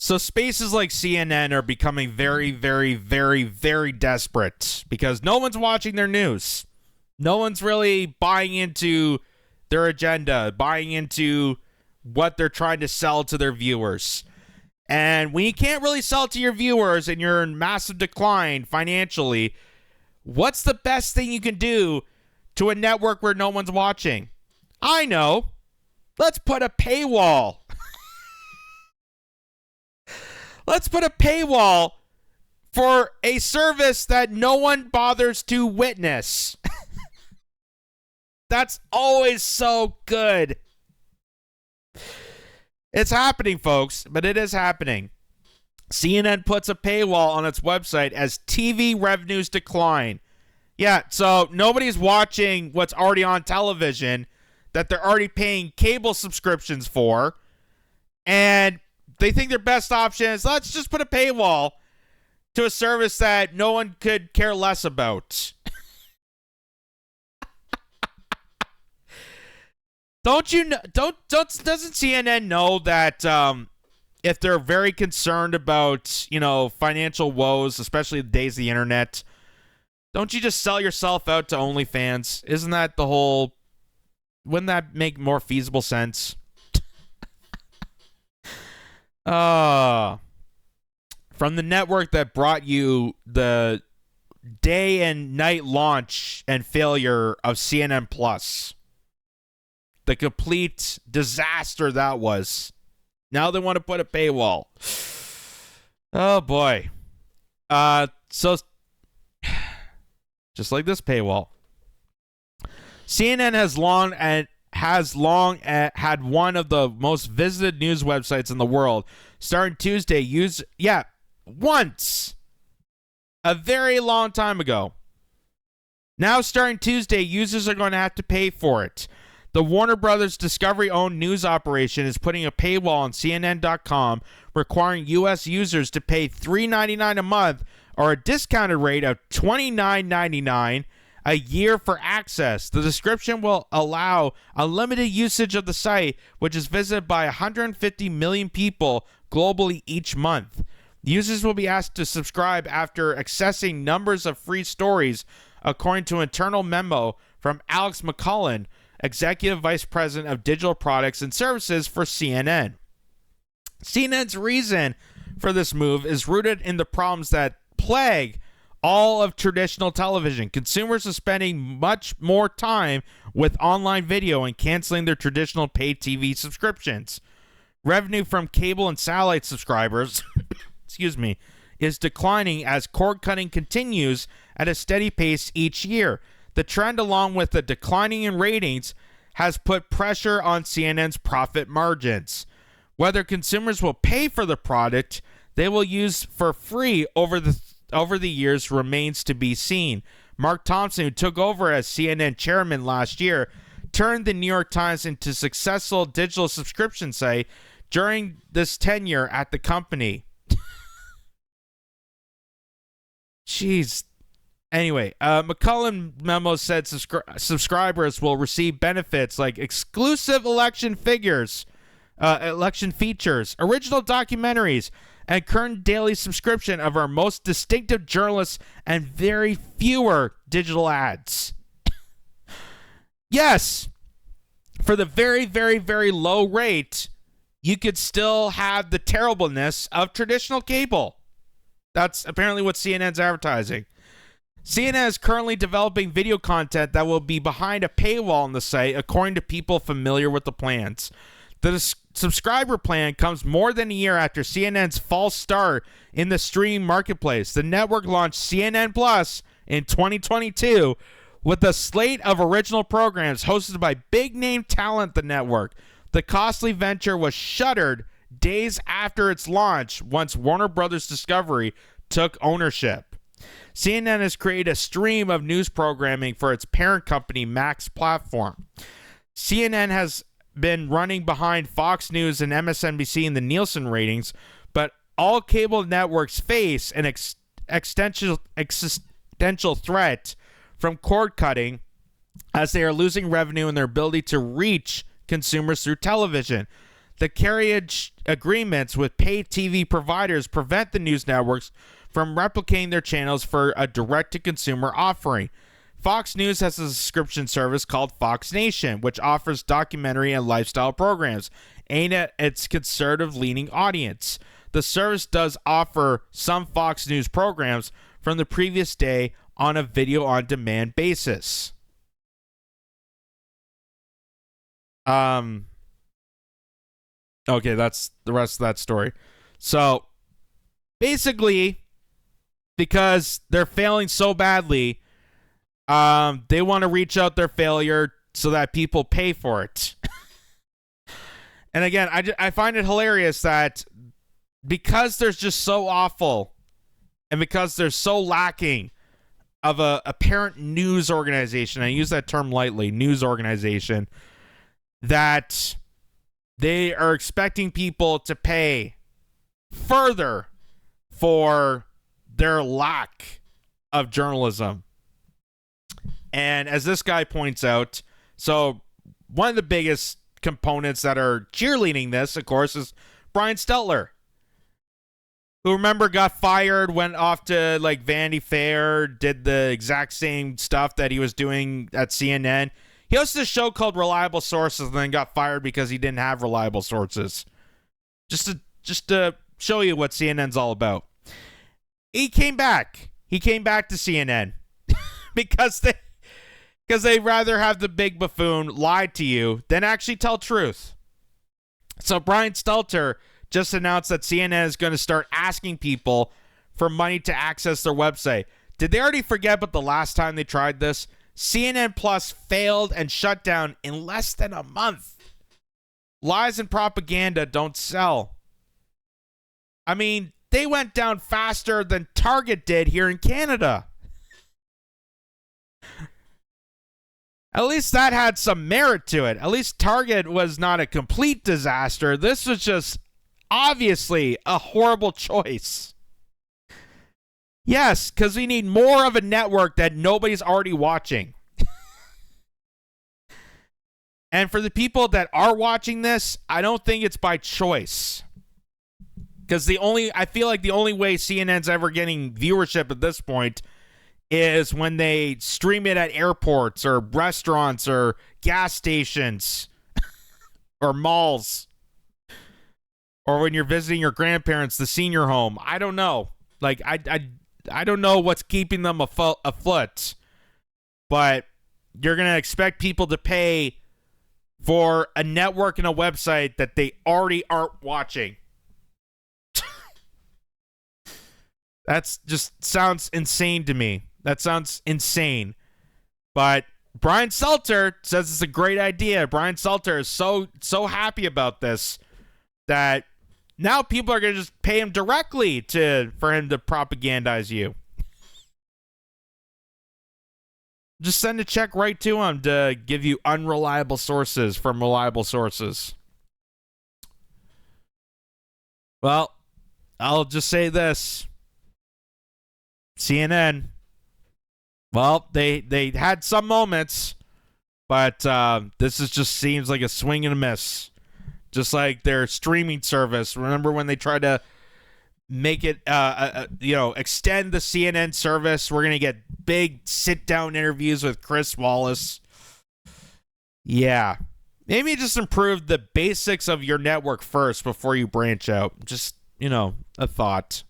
So spaces like CNN are becoming very, very, very, very desperate because no one's watching their news. No one's really buying into their agenda, buying into what they're trying to sell to their viewers. And when you can't really sell to your viewers and you're in massive decline financially, what's the best thing you can do to a network where no one's watching? I know. Let's put a paywall. Let's put a paywall for a service that no one bothers to witness. That's always so good. It's happening, folks, but it is happening. CNN puts a paywall on its website as TV revenues decline. Yeah, so nobody's watching what's already on television that they're already paying cable subscriptions for. And they think their best option is let's just put a paywall to a service that no one could care less about. Doesn't CNN know that if they're very concerned about, financial woes, especially the days of the internet, don't you just sell yourself out to OnlyFans? Isn't that the whole, wouldn't that make more feasible sense? From the network that brought you the day and night launch and failure of CNN Plus. The complete disaster that was. Now they want to put a paywall. Oh boy. So just like this paywall. CNN has long had one of the most visited news websites in the world. Starting Tuesday, once. A very long time ago. Now starting Tuesday, users are going to have to pay for it. The Warner Brothers Discovery-owned news operation is putting a paywall on CNN.com, requiring U.S. users to pay $3.99 a month or a discounted rate of $29.99 a year for access. The subscription will allow unlimited usage of the site, which is visited by 150 million people globally each month. Users will be asked to subscribe after accessing numbers of free stories, according to an internal memo from Alex McCullen, Executive Vice President of Digital Products and Services for CNN. CNN's reason for this move is rooted in the problems that plague all of traditional television. Consumers are spending much more time with online video and canceling their traditional paid TV subscriptions. Revenue from cable and satellite subscribers is declining as cord cutting continues at a steady pace each year. The trend, along with the declining in ratings, has put pressure on CNN's profit margins. Whether consumers will pay for the product they will use for free over the years remains to be seen. Mark Thompson, who took over as CNN chairman last year, turned the New York Times into a successful digital subscription site during this tenure at the company. Jeez. Anyway, McCullen memo said subscribers will receive benefits like exclusive election features, original documentaries, and current daily subscription of our most distinctive journalists and very fewer digital ads. Yes, for the very, very, very low rate, you could still have the terribleness of traditional cable. That's apparently what CNN's advertising. CNN is currently developing video content that will be behind a paywall on the site, according to people familiar with the plans. The subscriber plan comes more than a year after CNN's false start in the streaming marketplace. The network launched CNN Plus in 2022 with a slate of original programs hosted by big-name talent the network. The costly venture was shuttered days after its launch once Warner Brothers Discovery took ownership. CNN has created a stream of news programming for its parent company, Max platform. CNN has been running behind Fox News and MSNBC in the Nielsen ratings, but all cable networks face an existential threat from cord cutting as they are losing revenue and their ability to reach consumers through television. The carriage agreements with pay TV providers prevent the news networks from replicating their channels for a direct-to-consumer offering. Fox News has a subscription service called Fox Nation, which offers documentary and lifestyle programs aimed at its conservative-leaning audience. The service does offer some Fox News programs from the previous day on a video-on-demand basis. Okay, that's the rest of that story. So, basically, because they're failing so badly, they want to reach out their failure so that people pay for it. And again, I find it hilarious that because they're just so awful and because they're so lacking of a apparent news organization, I use that term lightly, news organization, that they are expecting people to pay further for their lack of journalism. And as this guy points out, so one of the biggest components that are cheerleading this, of course, is Brian Stelter, who, remember, got fired, went off to like Vanity Fair, did the exact same stuff that he was doing at CNN. He hosted a show called Reliable Sources and then got fired because he didn't have reliable sources. Just to show you what CNN's all about. He came back. He came back to CNN because they'd rather have the big buffoon lie to you than actually tell truth. So Brian Stelter just announced that CNN is going to start asking people for money to access their website. Did they already forget about the last time they tried this? CNN Plus failed and shut down in less than a month. Lies and propaganda don't sell. I mean, they went down faster than Target did here in Canada. At least that had some merit to it. At least Target was not a complete disaster. This was just obviously a horrible choice. Yes, because we need more of a network that nobody's already watching. And for the people that are watching this, I don't think it's by choice. Because I feel like the only way CNN's ever getting viewership at this point is when they stream it at airports or restaurants or gas stations or malls. Or when you're visiting your grandparents, the senior home. I don't know. Like, I don't know what's keeping them afloat, but you're going to expect people to pay for a network and a website that they already aren't watching. That's just sounds insane to me. That sounds insane. But Brian Stelter says it's a great idea. Brian Stelter is so happy about this that now people are going to just pay him directly for him to propagandize you. Just send a check right to him to give you unreliable sources from reliable sources. Well, I'll just say this. CNN, well, they had some moments, but this just seems like a swing and a miss. Just like their streaming service. Remember when they tried to make it, extend the CNN service? We're going to get big sit-down interviews with Chris Wallace. Yeah. Maybe just improve the basics of your network first before you branch out. Just, a thought.